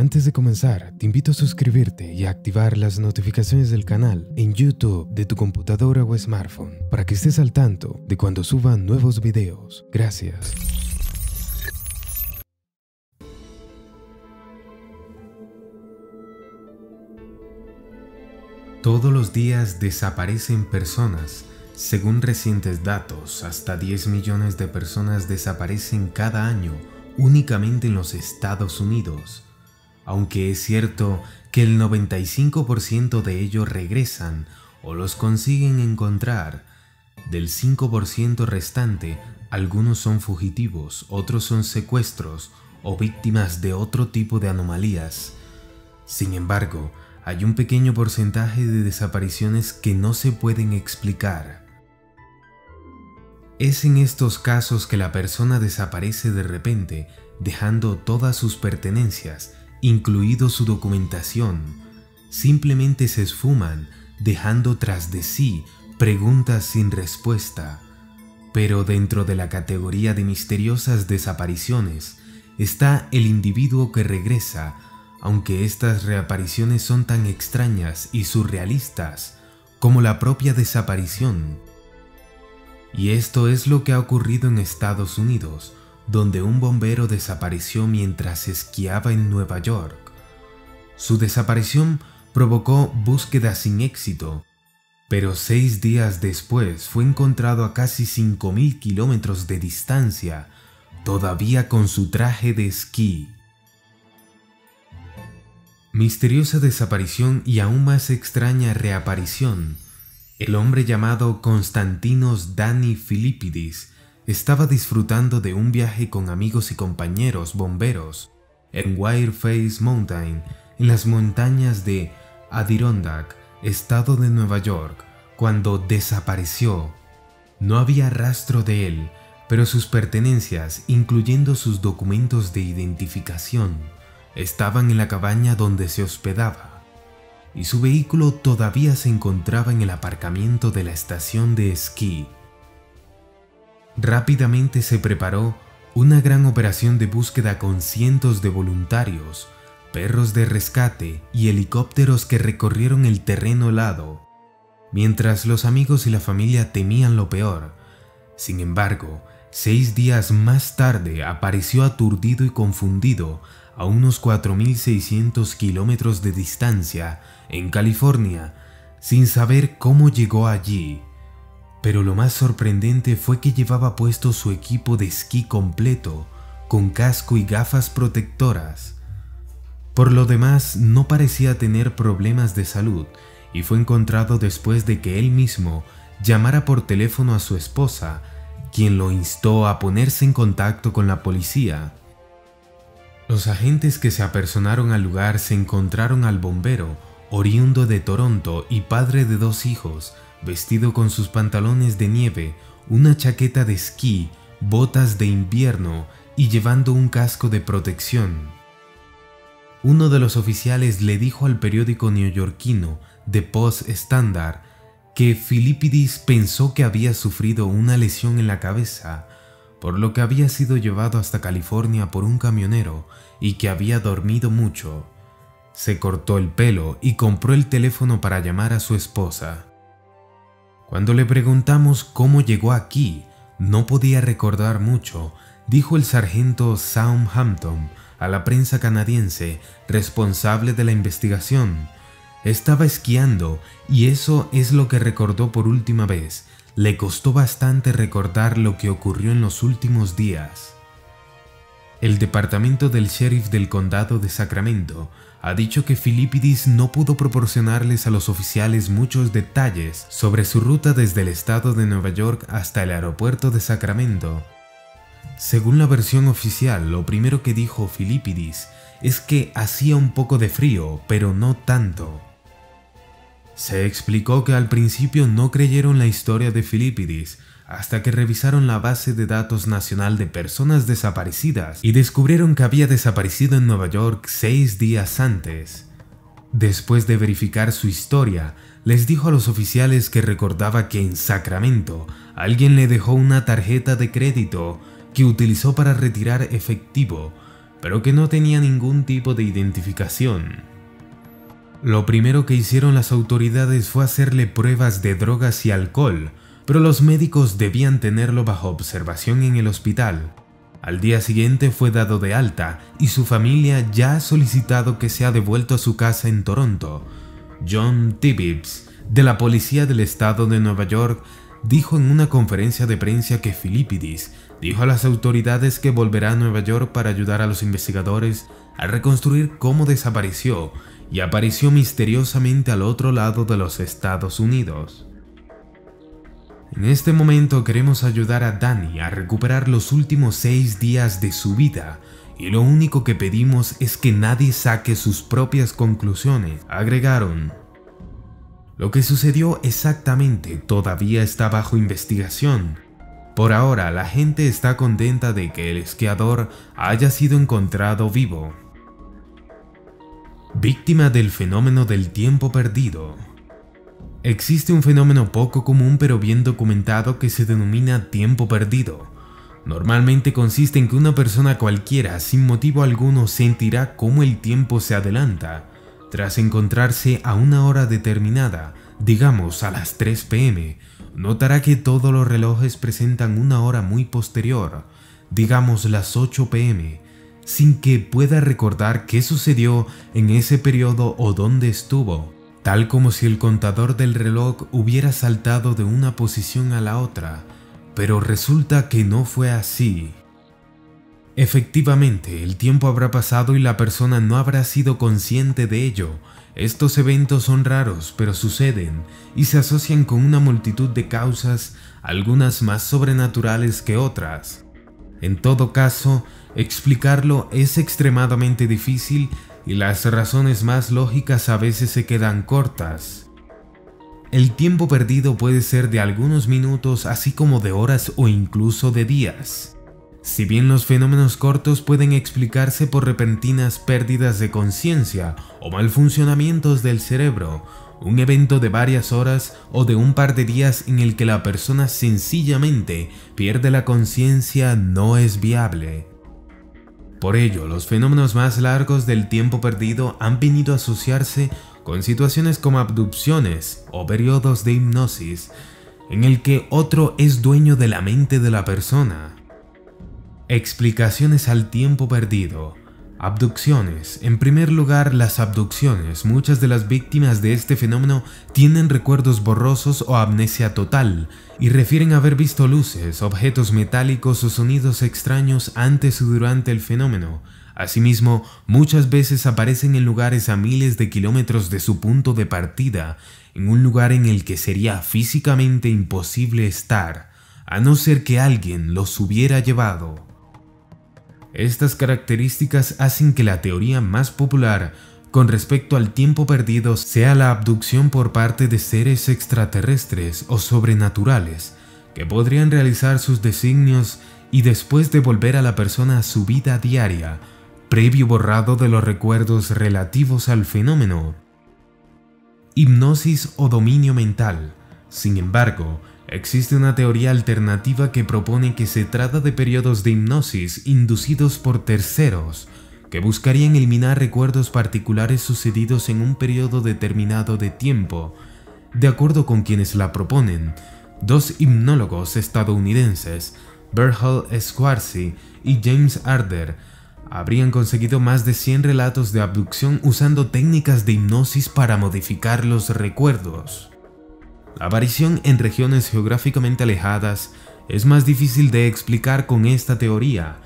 Antes de comenzar, te invito a suscribirte y a activar las notificaciones del canal en YouTube de tu computadora o smartphone para que estés al tanto de cuando suba nuevos videos. Gracias. Todos los días desaparecen personas. Según recientes datos, hasta 10 millones de personas desaparecen cada año únicamente en los Estados Unidos. Aunque es cierto que el 95% de ellos regresan o los consiguen encontrar, del 5% restante, algunos son fugitivos, otros son secuestros o víctimas de otro tipo de anomalías. Sin embargo, hay un pequeño porcentaje de desapariciones que no se pueden explicar. Es en estos casos que la persona desaparece de repente, dejando todas sus pertenencias, incluido su documentación. Simplemente se esfuman, dejando tras de sí preguntas sin respuesta. Pero dentro de la categoría de misteriosas desapariciones está el individuo que regresa, aunque estas reapariciones son tan extrañas y surrealistas como la propia desaparición. Y esto es lo que ha ocurrido en Estados Unidos, donde un bombero desapareció mientras esquiaba en Nueva York. Su desaparición provocó búsquedas sin éxito, pero 6 días después fue encontrado a casi 5.000 kilómetros de distancia, todavía con su traje de esquí. Misteriosa desaparición y aún más extraña reaparición. El hombre llamado Konstantinos Dani Filipidis estaba disfrutando de un viaje con amigos y compañeros bomberos en Whiteface Mountain, en las montañas de Adirondack, estado de Nueva York, cuando desapareció. No había rastro de él, pero sus pertenencias, incluyendo sus documentos de identificación, estaban en la cabaña donde se hospedaba, y su vehículo todavía se encontraba en el aparcamiento de la estación de esquí. Rápidamente se preparó una gran operación de búsqueda con cientos de voluntarios, perros de rescate y helicópteros que recorrieron el terreno helado, mientras los amigos y la familia temían lo peor. Sin embargo, 6 días más tarde apareció aturdido y confundido a unos 4.600 kilómetros de distancia, en California, sin saber cómo llegó allí. Pero lo más sorprendente fue que llevaba puesto su equipo de esquí completo, con casco y gafas protectoras. Por lo demás, no parecía tener problemas de salud y fue encontrado después de que él mismo llamara por teléfono a su esposa, quien lo instó a ponerse en contacto con la policía. Los agentes que se apersonaron al lugar se encontraron al bombero, oriundo de Toronto y padre de 2 hijos, vestido con sus pantalones de nieve, una chaqueta de esquí, botas de invierno y llevando un casco de protección. Uno de los oficiales le dijo al periódico neoyorquino The Post-Standard que Filipidis pensó que había sufrido una lesión en la cabeza, por lo que había sido llevado hasta California por un camionero y que había dormido mucho. Se cortó el pelo y compró el teléfono para llamar a su esposa. Cuando le preguntamos cómo llegó aquí, no podía recordar mucho, dijo el sargento Sam Hampton a la prensa canadiense, responsable de la investigación. Estaba esquiando y eso es lo que recordó por última vez. Le costó bastante recordar lo que ocurrió en los últimos días. El departamento del sheriff del condado de Sacramento ha dicho que Filipidis no pudo proporcionarles a los oficiales muchos detalles sobre su ruta desde el estado de Nueva York hasta el aeropuerto de Sacramento. Según la versión oficial, lo primero que dijo Filipidis es que hacía un poco de frío, pero no tanto. Se explicó que al principio no creyeron la historia de Filipidis hasta que revisaron la base de datos nacional de personas desaparecidas y descubrieron que había desaparecido en Nueva York 6 días antes. Después de verificar su historia, les dijo a los oficiales que recordaba que en Sacramento alguien le dejó una tarjeta de crédito que utilizó para retirar efectivo, pero que no tenía ningún tipo de identificación. Lo primero que hicieron las autoridades fue hacerle pruebas de drogas y alcohol, pero los médicos debían tenerlo bajo observación en el hospital. Al día siguiente fue dado de alta y su familia ya ha solicitado que sea devuelto a su casa en Toronto. John Tibbs, de la Policía del Estado de Nueva York, dijo en una conferencia de prensa que Philippidis dijo a las autoridades que volverá a Nueva York para ayudar a los investigadores a reconstruir cómo desapareció y apareció misteriosamente al otro lado de los Estados Unidos. En este momento queremos ayudar a Danny a recuperar los últimos 6 días de su vida y lo único que pedimos es que nadie saque sus propias conclusiones, agregaron. Lo que sucedió exactamente todavía está bajo investigación. Por ahora la gente está contenta de que el esquiador haya sido encontrado vivo. Víctima del fenómeno del tiempo perdido. Existe un fenómeno poco común pero bien documentado que se denomina tiempo perdido. Normalmente consiste en que una persona cualquiera, sin motivo alguno, sentirá cómo el tiempo se adelanta. Tras encontrarse a una hora determinada, digamos a las 3 p.m., notará que todos los relojes presentan una hora muy posterior, digamos las 8 p.m., sin que pueda recordar qué sucedió en ese periodo o dónde estuvo, tal como si el contador del reloj hubiera saltado de una posición a la otra, pero resulta que no fue así. Efectivamente, el tiempo habrá pasado y la persona no habrá sido consciente de ello. Estos eventos son raros, pero suceden y se asocian con una multitud de causas, algunas más sobrenaturales que otras. En todo caso, explicarlo es extremadamente difícil y las razones más lógicas a veces se quedan cortas. El tiempo perdido puede ser de algunos minutos, así como de horas o incluso de días. Si bien los fenómenos cortos pueden explicarse por repentinas pérdidas de conciencia o malfuncionamientos del cerebro, un evento de varias horas o de un par de días en el que la persona sencillamente pierde la conciencia no es viable. Por ello, los fenómenos más largos del tiempo perdido han venido a asociarse con situaciones como abducciones o periodos de hipnosis, en el que otro es dueño de la mente de la persona. Explicaciones al tiempo perdido. Abducciones. En primer lugar, las abducciones. Muchas de las víctimas de este fenómeno tienen recuerdos borrosos o amnesia total y refieren a haber visto luces, objetos metálicos o sonidos extraños antes o durante el fenómeno. Asimismo, muchas veces aparecen en lugares a miles de kilómetros de su punto de partida, en un lugar en el que sería físicamente imposible estar, a no ser que alguien los hubiera llevado. Estas características hacen que la teoría más popular con respecto al tiempo perdido sea la abducción por parte de seres extraterrestres o sobrenaturales que podrían realizar sus designios y después devolver a la persona a su vida diaria, previo borrado de los recuerdos relativos al fenómeno. Hipnosis o dominio mental. Sin embargo, existe una teoría alternativa que propone que se trata de periodos de hipnosis inducidos por terceros, que buscarían eliminar recuerdos particulares sucedidos en un periodo determinado de tiempo. De acuerdo con quienes la proponen, 2 hipnólogos estadounidenses, Berhal Schwartzy y James Arder, habrían conseguido más de 100 relatos de abducción usando técnicas de hipnosis para modificar los recuerdos. La aparición en regiones geográficamente alejadas es más difícil de explicar con esta teoría,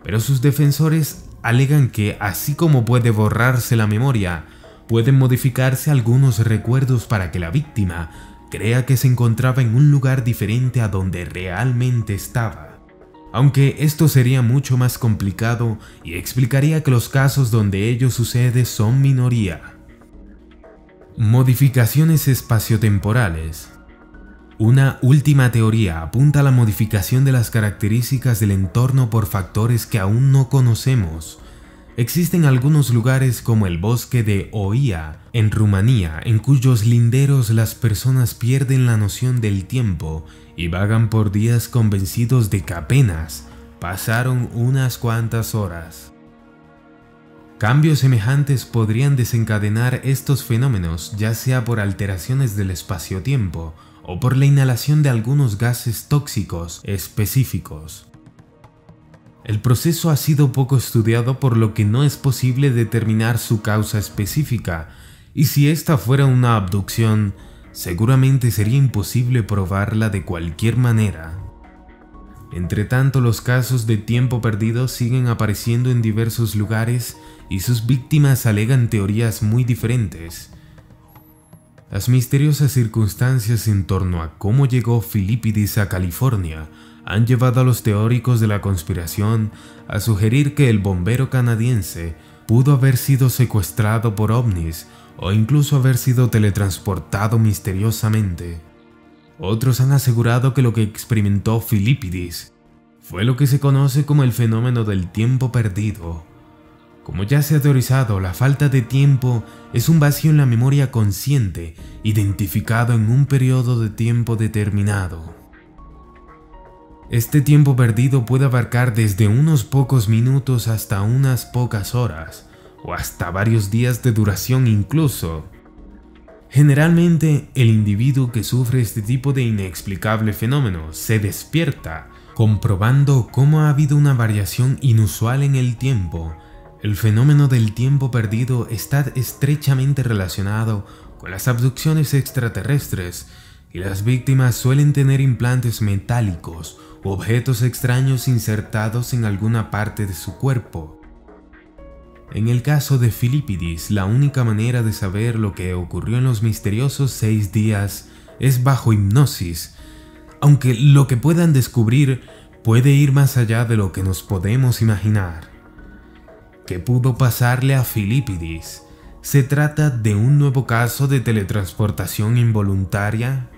pero sus defensores alegan que, así como puede borrarse la memoria, pueden modificarse algunos recuerdos para que la víctima crea que se encontraba en un lugar diferente a donde realmente estaba. Aunque esto sería mucho más complicado y explicaría que los casos donde ello sucede son minoría. Modificaciones espaciotemporales. Una última teoría apunta a la modificación de las características del entorno por factores que aún no conocemos. Existen algunos lugares como el bosque de Oia, en Rumanía, en cuyos linderos las personas pierden la noción del tiempo y vagan por días convencidos de que apenas pasaron unas cuantas horas. Cambios semejantes podrían desencadenar estos fenómenos, ya sea por alteraciones del espacio-tiempo o por la inhalación de algunos gases tóxicos específicos. El proceso ha sido poco estudiado, por lo que no es posible determinar su causa específica, y si esta fuera una abducción, seguramente sería imposible probarla de cualquier manera. Entretanto, los casos de tiempo perdido siguen apareciendo en diversos lugares y sus víctimas alegan teorías muy diferentes. Las misteriosas circunstancias en torno a cómo llegó Filipidis a California han llevado a los teóricos de la conspiración a sugerir que el bombero canadiense pudo haber sido secuestrado por ovnis o incluso haber sido teletransportado misteriosamente. Otros han asegurado que lo que experimentó Filipidis fue lo que se conoce como el fenómeno del tiempo perdido. Como ya se ha teorizado, la falta de tiempo es un vacío en la memoria consciente, identificado en un periodo de tiempo determinado. Este tiempo perdido puede abarcar desde unos pocos minutos hasta unas pocas horas, o hasta varios días de duración incluso. Generalmente, el individuo que sufre este tipo de inexplicable fenómeno se despierta, comprobando cómo ha habido una variación inusual en el tiempo. El fenómeno del tiempo perdido está estrechamente relacionado con las abducciones extraterrestres, y las víctimas suelen tener implantes metálicos u objetos extraños insertados en alguna parte de su cuerpo. En el caso de Filipidis, la única manera de saber lo que ocurrió en los misteriosos 6 días es bajo hipnosis, aunque lo que puedan descubrir puede ir más allá de lo que nos podemos imaginar. ¿Qué pudo pasarle a Filipidis? ¿Se trata de un nuevo caso de teletransportación involuntaria?